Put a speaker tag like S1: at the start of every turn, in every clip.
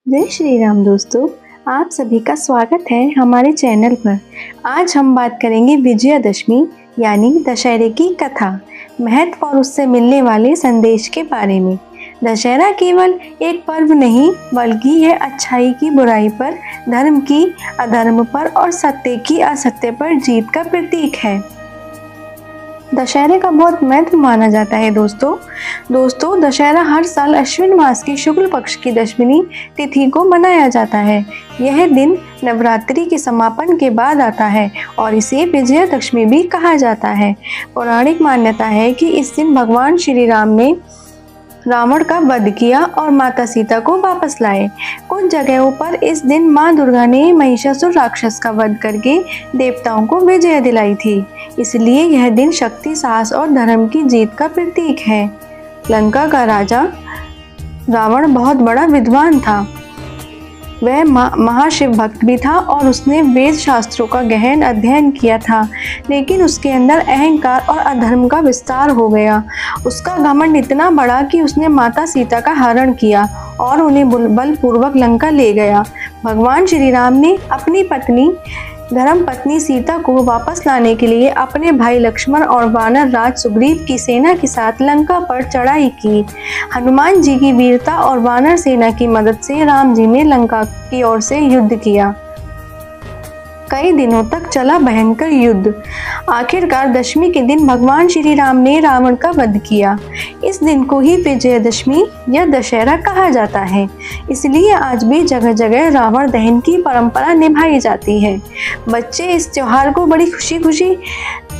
S1: जय श्री राम दोस्तों, आप सभी का स्वागत है हमारे चैनल पर। आज हम बात करेंगे विजयादशमी यानी दशहरे की कथा, महत्व और उससे मिलने वाले संदेश के बारे में। दशहरा केवल एक पर्व नहीं बल्कि यह अच्छाई की बुराई पर, धर्म की अधर्म पर और सत्य की असत्य पर जीत का प्रतीक है। दशहरे का बहुत महत्व माना जाता है दोस्तों दशहरा हर साल अश्विन मास की शुक्ल पक्ष की दशमी तिथि को मनाया जाता है। यह दिन नवरात्रि के समापन के बाद आता है और इसे विजयादशमी भी कहा जाता है। पौराणिक मान्यता है कि इस दिन भगवान श्री राम ने रावण का वध किया और माता सीता को वापस लाए। कुछ जगहों पर इस दिन मां दुर्गा ने महिषासुर राक्षस का वध करके देवताओं को विजय दिलाई थी, इसलिए यह दिन शक्ति, साहस और धर्म की जीत का प्रतीक है। लंका का राजा रावण बहुत बड़ा विद्वान था। वह महाशिव भक्त भी था और उसने वेद शास्त्रों का गहन अध्ययन किया था, लेकिन उसके अंदर अहंकार और अधर्म का विस्तार हो गया। उसका घमंड इतना बड़ा कि उसने माता सीता का हरण किया और उन्हें बलपूर्वक लंका ले गया। भगवान श्री राम ने अपनी पत्नी धर्म पत्नी सीता को वापस लाने के लिए अपने भाई लक्ष्मण और वानर राज सुग्रीव की सेना के साथ लंका पर चढ़ाई की। हनुमान जी की वीरता और वानर सेना की मदद से राम जी ने लंका की ओर से युद्ध किया। कई दिनों तक चला भयंकर युद्ध। आखिरकार दशमी के दिन भगवान श्री राम ने रावण का वध किया। इस दिन को ही विजयादशमी या दशहरा कहा जाता है। इसलिए आज भी जगह जगह रावण दहन की परंपरा निभाई जाती है। बच्चे इस त्योहार को बड़ी खुशी खुशी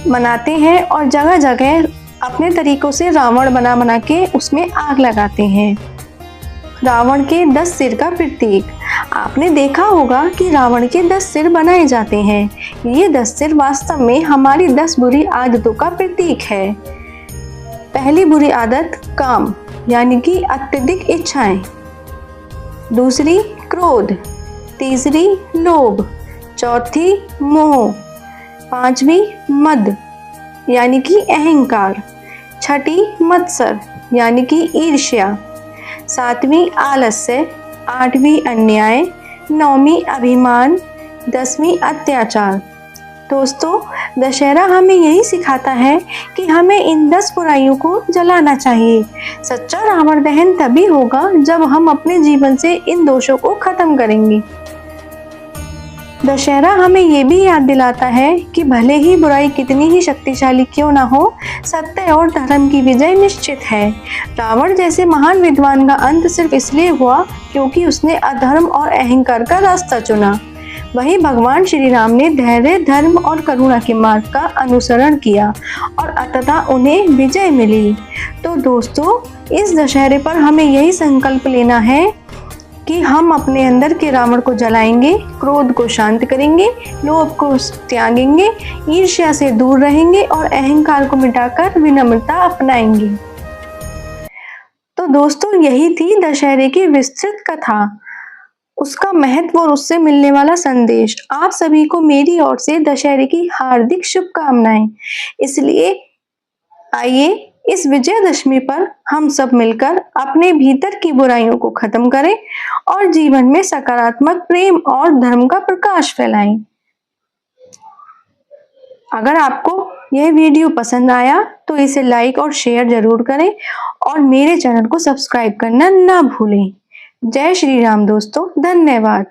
S1: मनाते हैं और जगह जगह अपने तरीकों से रावण बना के उसमें आग लगाते हैं। रावण के 10 सिर का प्रतीक। आपने देखा होगा कि रावण के 10 सिर बनाए जाते हैं। ये 10 सिर वास्तव में हमारी 10 बुरी आदतों का प्रतीक है। पहली बुरी आदत काम यानी कि अत्यधिक इच्छाएं, दूसरी क्रोध, तीसरी लोभ, चौथी मोह, पांचवी मद यानी कि अहंकार, छठी मत्सर यानी कि ईर्ष्या, सातवीं आलस्य, आठवीं अन्याय, नौवीं अभिमान, 10वीं अत्याचार। दोस्तों दशहरा हमें यही सिखाता है कि हमें इन 10 बुराइयों को जलाना चाहिए। सच्चा रावण दहन तभी होगा जब हम अपने जीवन से इन दोषों को खत्म करेंगे। दशहरा हमें ये भी याद दिलाता है कि भले ही बुराई कितनी ही शक्तिशाली क्यों ना हो, सत्य और धर्म की विजय निश्चित है। रावण जैसे महान विद्वान का अंत सिर्फ इसलिए हुआ क्योंकि उसने अधर्म और अहंकार का रास्ता चुना। वहीं भगवान श्री राम ने धैर्य, धर्म और करुणा के मार्ग का अनुसरण किया और अंततः उन्हें विजय मिली। तो दोस्तों इस दशहरे पर हमें यही संकल्प लेना है कि हम अपने अंदर के रावण को जलाएंगे, क्रोध को शांत करेंगे, लोभ को त्यागेंगे, ईर्ष्या से दूर रहेंगे और अहंकार को मिटाकर विनम्रता अपनाएंगे। तो दोस्तों यही थी दशहरे की विस्तृत कथा, उसका महत्व और उससे मिलने वाला संदेश। आप सभी को मेरी ओर से दशहरे की हार्दिक शुभकामनाएं। इसलिए आइए इस विजयादशमी पर हम सब मिलकर अपने भीतर की बुराइयों को खत्म करें और जीवन में सकारात्मक, प्रेम और धर्म का प्रकाश फैलाएं। अगर आपको यह वीडियो पसंद आया तो इसे लाइक और शेयर जरूर करें और मेरे चैनल को सब्सक्राइब करना ना भूलें। जय श्री राम दोस्तों, धन्यवाद।